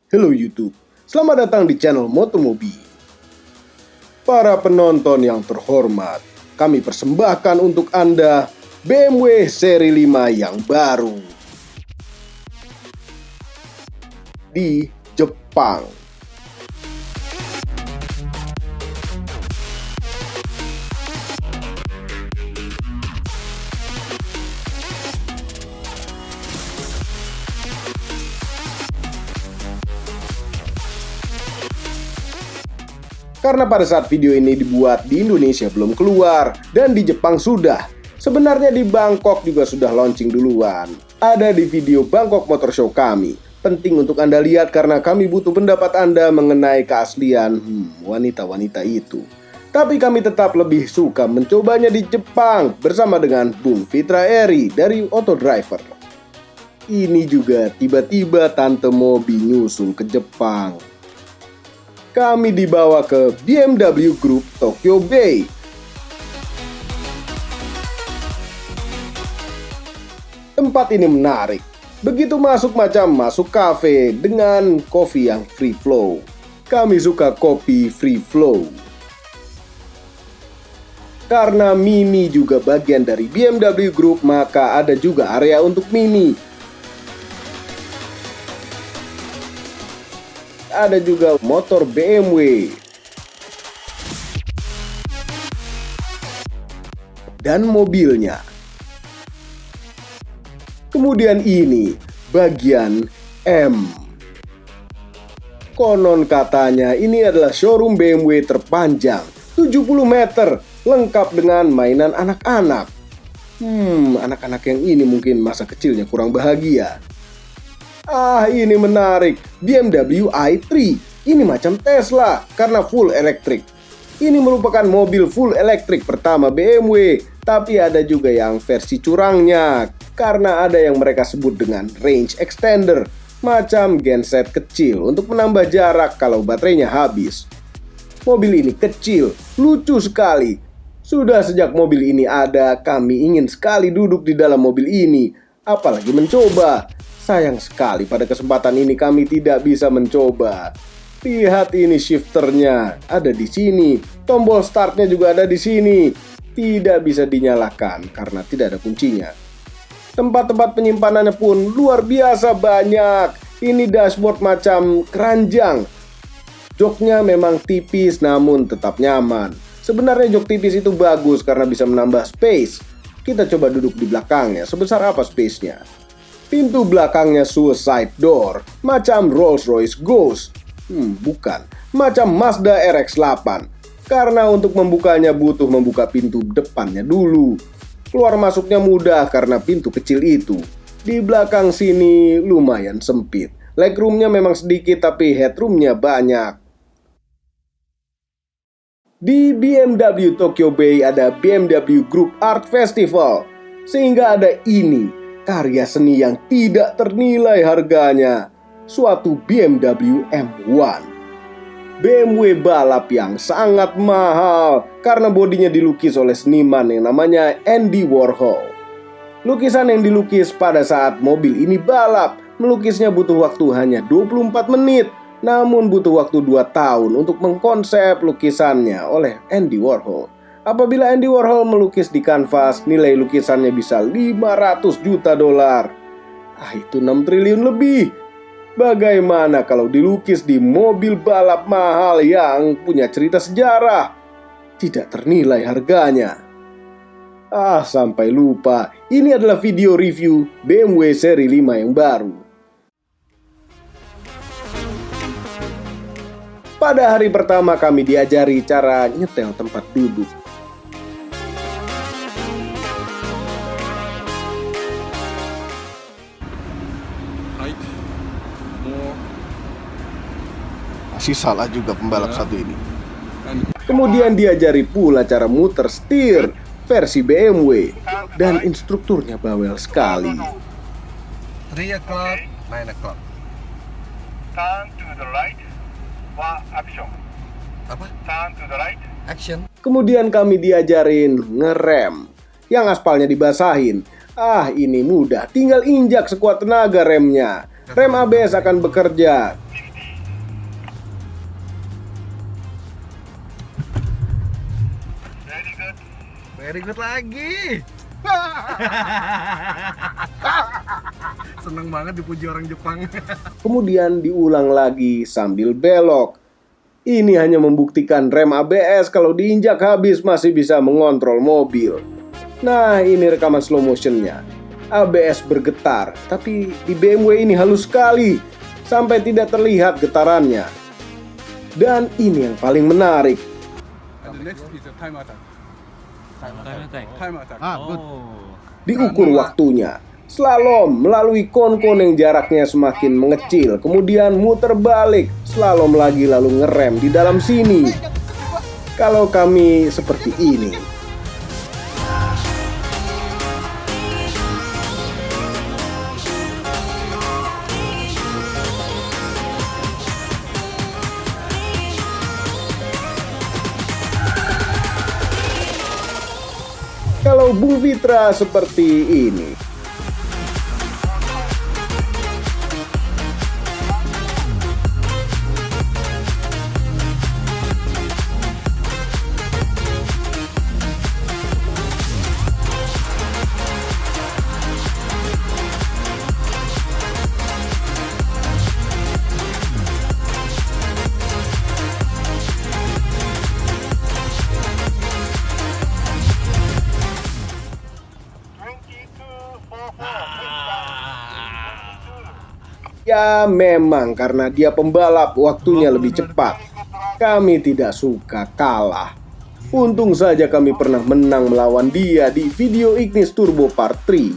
Hello YouTube, selamat datang di channel Motomobi. Para penonton yang terhormat, kami persembahkan untuk Anda BMW seri 5 yang baru di Jepang. Karena pada saat video ini dibuat di Indonesia belum keluar dan di Jepang sudah. Sebenarnya di Bangkok juga sudah launching duluan. Ada di video Bangkok Motor Show kami. Penting untuk Anda lihat karena kami butuh pendapat Anda mengenai keaslian wanita-wanita itu. Tapi kami tetap lebih suka mencobanya di Jepang bersama dengan Bung Fitra Eri dari Auto Driver. Ini juga tiba-tiba Tante Mobi nyusul ke Jepang. Kami dibawa ke BMW Group Tokyo Bay. Tempat ini menarik. Begitu masuk macam masuk kafe dengan kopi yang free flow. Kami suka kopi free flow. Karena Mini juga bagian dari BMW Group, maka ada juga area untuk Mini. Ada juga motor BMW dan mobilnya. Kemudian ini bagian M. Konon katanya ini adalah showroom BMW terpanjang, 70 meter, lengkap dengan mainan anak-anak. Anak-anak yang ini mungkin masa kecilnya kurang bahagia. Ini menarik. BMW i3. Ini macam Tesla karena full elektrik. Ini merupakan mobil full elektrik pertama BMW. Tapi ada juga yang versi curangnya karena ada yang mereka sebut dengan range extender, macam genset kecil untuk menambah jarak kalau baterainya habis. Mobil ini kecil, lucu sekali. Sudah sejak mobil ini ada, kami ingin sekali duduk di dalam mobil ini, apalagi mencoba. Sayang sekali pada kesempatan ini kami tidak bisa mencoba. Lihat ini shifternya, ada di sini. Tombol startnya juga ada di sini. Tidak bisa dinyalakan karena tidak ada kuncinya. Tempat-tempat penyimpanannya pun luar biasa banyak. Ini dashboard macam keranjang. Joknya memang tipis namun tetap nyaman. Sebenarnya jok tipis itu bagus karena bisa menambah space. Kita coba duduk di belakangnya, sebesar apa space-nya? Pintu belakangnya suicide door, macam Rolls-Royce Ghost. Bukan, macam Mazda RX-8. Karena untuk membukanya butuh membuka pintu depannya dulu. Keluar masuknya mudah karena pintu kecil itu. Di belakang sini lumayan sempit. Legroomnya memang sedikit tapi headroomnya banyak. Di BMW Tokyo Bay ada BMW Group Art Festival. Sehingga ada ini, karya seni yang tidak ternilai harganya. Suatu BMW M1. BMW balap yang sangat mahal karena bodinya dilukis oleh seniman yang namanya Andy Warhol. Lukisan yang dilukis pada saat mobil ini balap, melukisnya butuh waktu hanya 24 menit. Namun butuh waktu 2 tahun untuk mengkonsep lukisannya oleh Andy Warhol. Apabila Andy Warhol melukis di kanvas, nilai lukisannya bisa 500 juta dolar. Itu 6 triliun lebih. Bagaimana kalau dilukis di mobil balap mahal yang punya cerita sejarah? Tidak ternilai harganya. Sampai lupa. Ini adalah video review BMW seri 5 yang baru. Pada hari pertama kami diajari cara nyetel tempat duduk. Masih salah juga pembalap satu ini. Kemudian diajari pula cara muter setir versi BMW. Dan instrukturnya bawel sekali. 3 o'clock, 9 o'clock. Turn to the right, action. Apa? Turn to the right. Action. Kemudian kami diajarin ngerem. Yang aspalnya dibasahin. Ini mudah, tinggal injak sekuat tenaga remnya. Rem ABS akan bekerja. Very good lagi. Seneng banget dipuji orang Jepang. Kemudian diulang lagi sambil belok. Ini hanya membuktikan rem ABS kalau diinjak habis masih bisa mengontrol mobil. Nah, ini rekaman slow motionnya. ABS bergetar, tapi di BMW ini halus sekali, sampai tidak terlihat getarannya. Dan ini yang paling menarik. And the next is a time attack. Time attack. Good. Diukur waktunya. Slalom melalui kon-kon yang jaraknya semakin mengecil, kemudian muter balik, slalom lagi lalu ngerem di dalam sini. Kalau kami seperti ini. Kalau Bung Fitra seperti ini. Ya memang karena dia pembalap waktunya lebih cepat. Kami tidak suka kalah. Untung saja kami pernah menang melawan dia di video Ignis Turbo Part 3.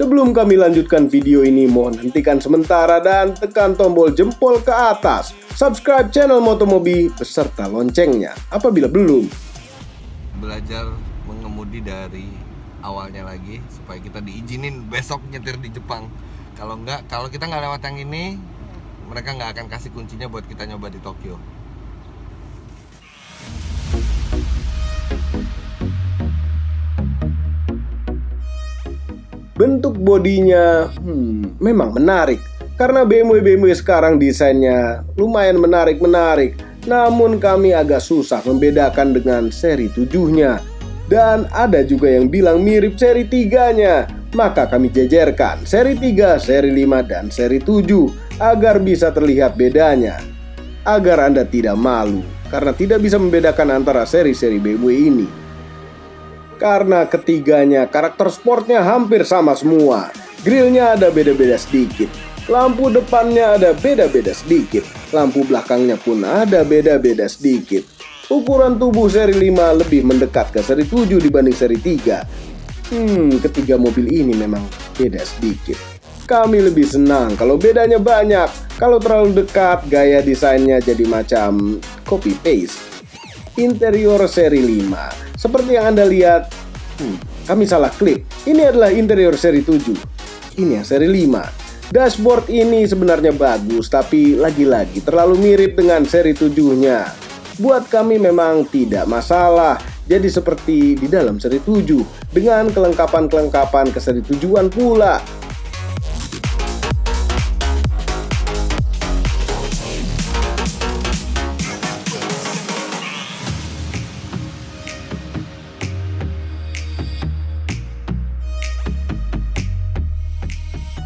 Sebelum kami lanjutkan video ini, mohon hentikan sementara dan tekan tombol jempol ke atas. Subscribe channel Motomobi beserta loncengnya apabila belum. Belajar mengemudi dari awalnya lagi supaya kita diizinin besok nyetir di Jepang. Kalau kita nggak lewat yang ini, mereka nggak akan kasih kuncinya buat kita nyoba di Tokyo. Bentuk bodinya memang menarik karena BMW sekarang desainnya lumayan menarik. Namun kami agak susah membedakan dengan seri 7-nya. Dan ada juga yang bilang mirip seri 3-nya. Maka kami jejerkan seri 3, seri 5, dan seri 7 agar bisa terlihat bedanya. Agar Anda tidak malu karena tidak bisa membedakan antara seri-seri BMW ini. Karena ketiganya karakter sportnya hampir sama semua. Grillnya ada beda-beda sedikit. Lampu depannya ada beda-beda sedikit. Lampu belakangnya pun ada beda-beda sedikit. Ukuran tubuh seri 5 lebih mendekat ke seri 7 dibanding seri 3. Ketiga mobil ini memang beda sedikit. Kami lebih senang kalau bedanya banyak. Kalau terlalu dekat, gaya desainnya jadi macam copy paste. Interior seri 5. Seperti yang Anda lihat, kami salah klik. Ini adalah interior seri 7. Ini yang seri 5. Dashboard ini sebenarnya bagus, tapi lagi-lagi terlalu mirip dengan seri 7-nya. Buat kami memang tidak masalah. Jadi seperti di dalam seri 7 dengan kelengkapan-kelengkapan ke seri 7-an pula.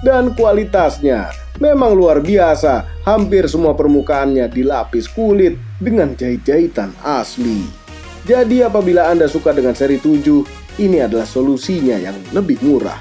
Dan kualitasnya memang luar biasa. Hampir semua permukaannya dilapis kulit dengan jahit-jahitan asli. Jadi apabila Anda suka dengan seri 7, ini adalah solusinya yang lebih murah.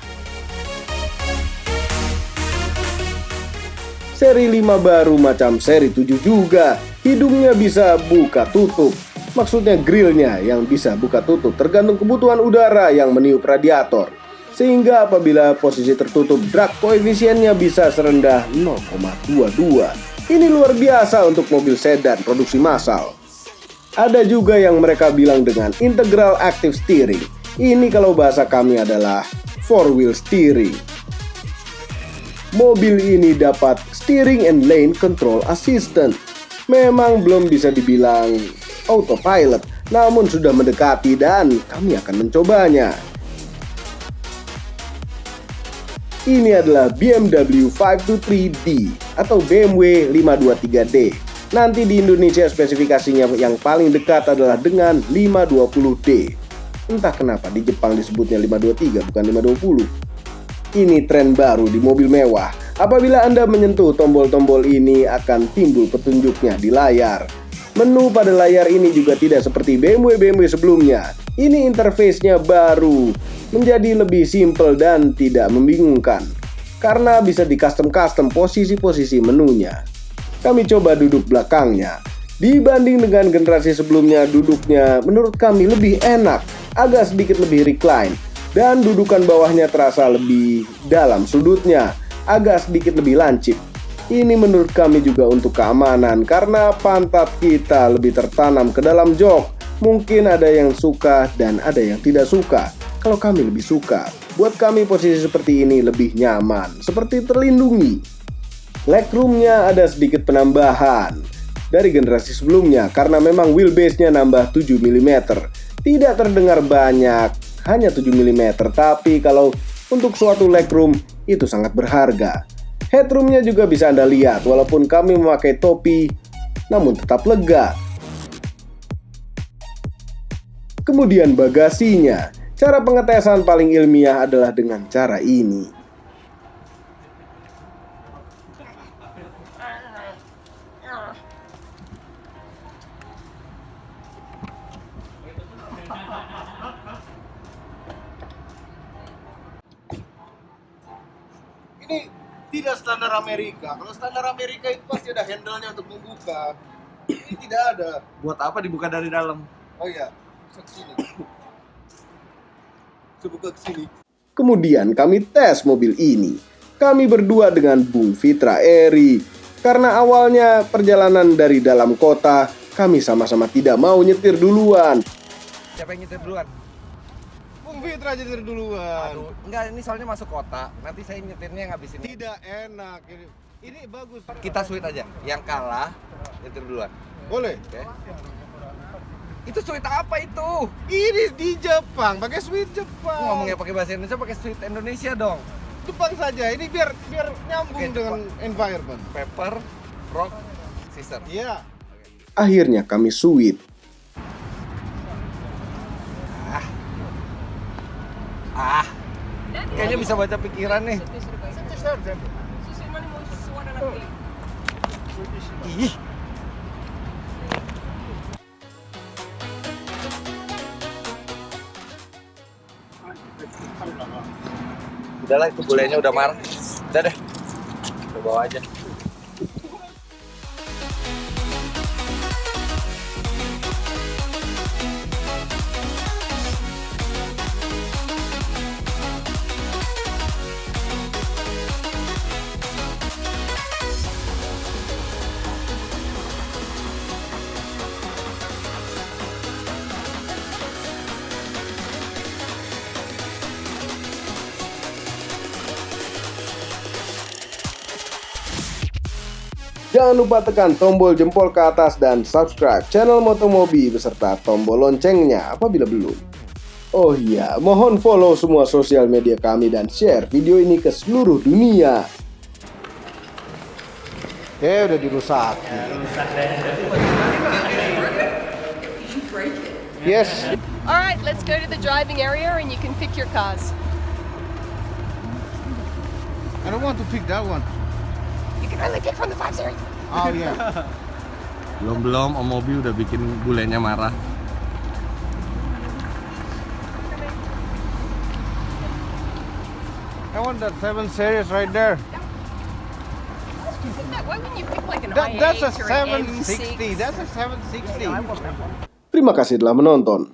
Seri 5 baru macam seri 7 juga. Hidungnya bisa buka tutup. Maksudnya grillnya yang bisa buka tutup tergantung kebutuhan udara yang meniup radiator. Sehingga apabila posisi tertutup, drag koefisiennya bisa serendah 0,22. Ini luar biasa untuk mobil sedan produksi massal. Ada juga yang mereka bilang dengan integral active steering. Ini kalau bahasa kami adalah 4-wheel steering. Mobil ini dapat steering and lane control assistant. Memang belum bisa dibilang autopilot, namun sudah mendekati dan kami akan mencobanya. Ini adalah BMW 523D atau BMW 523D. Nanti di Indonesia spesifikasinya yang paling dekat adalah dengan 520D. Entah kenapa di Jepang disebutnya 523 bukan 520. Ini tren baru di mobil mewah. Apabila Anda menyentuh tombol-tombol ini akan timbul petunjuknya di layar. Menu pada layar ini juga tidak seperti BMW sebelumnya. Ini interface-nya baru, menjadi lebih simpel dan tidak membingungkan. Karena bisa di custom posisi-posisi menunya. Kami coba duduk belakangnya. Dibanding dengan generasi sebelumnya, duduknya menurut kami lebih enak, agak sedikit lebih recline. Dan dudukan bawahnya terasa lebih dalam sudutnya, agak sedikit lebih lancip. Ini menurut kami juga untuk keamanan karena pantat kita lebih tertanam ke dalam jok. Mungkin ada yang suka dan ada yang tidak suka. Kalau kami lebih suka, buat kami posisi seperti ini lebih nyaman, seperti terlindungi. Legroomnya ada sedikit penambahan dari generasi sebelumnya karena memang wheelbase-nya nambah 7 mm. Tidak terdengar banyak, hanya 7 mm, tapi kalau untuk suatu legroom itu sangat berharga. Headroomnya juga bisa Anda lihat, walaupun kami memakai topi, namun tetap lega. Kemudian bagasinya, cara pengetesan paling ilmiah adalah dengan cara ini. Ini tidak standar Amerika. Kalau standar Amerika itu pasti ada handle-nya untuk membuka. Ini tidak ada. Buat apa dibuka dari dalam? Oh iya, bisa ke sini. Bisa buka ke sini. Kemudian kami tes mobil ini. Kami berdua dengan Bung Fitra Eri. Karena awalnya perjalanan dari dalam kota, kami sama-sama tidak mau nyetir duluan. Siapa yang nyetir duluan? Bung Fitra nyetir duluan. Aduh, enggak, ini soalnya masuk kota. Nanti saya nyetirnya ngabisin. Tidak enak. Ini bagus. Kita sweet aja. Yang kalah nyetir duluan. Boleh. Oke. Itu sweet apa itu? Ini di Jepang, pakai sweet Jepang. Ngomongnya pakai bahasa Indonesia, pakai sweet Indonesia dong. Jepang saja. Ini biar nyambung Oke, dengan environment. Pepper, rock, sister. Iya. Akhirnya kami sweet. Kayaknya bisa baca pikiran nih. Ih. Udahlah, itu bulenya udah marah. Udah deh. Kita bawa aja. Jangan lupa tekan tombol jempol ke atas dan subscribe channel Motomobi beserta tombol loncengnya apabila belum. Oh iya, mohon follow semua sosial media kami dan share video ini ke seluruh dunia. Udah dirusak. Yes. All right, let's go to the driving area and you can pick your cars. I don't want to pick that one. You can only pick from the 5 Series. Oh yeah. Belum Om Mobi udah bikin bulenya marah. I want that 7 Series right there. Why wouldn't you pick like an That's a i8 or an 760. M6? That's a 760. Terima kasih telah menonton.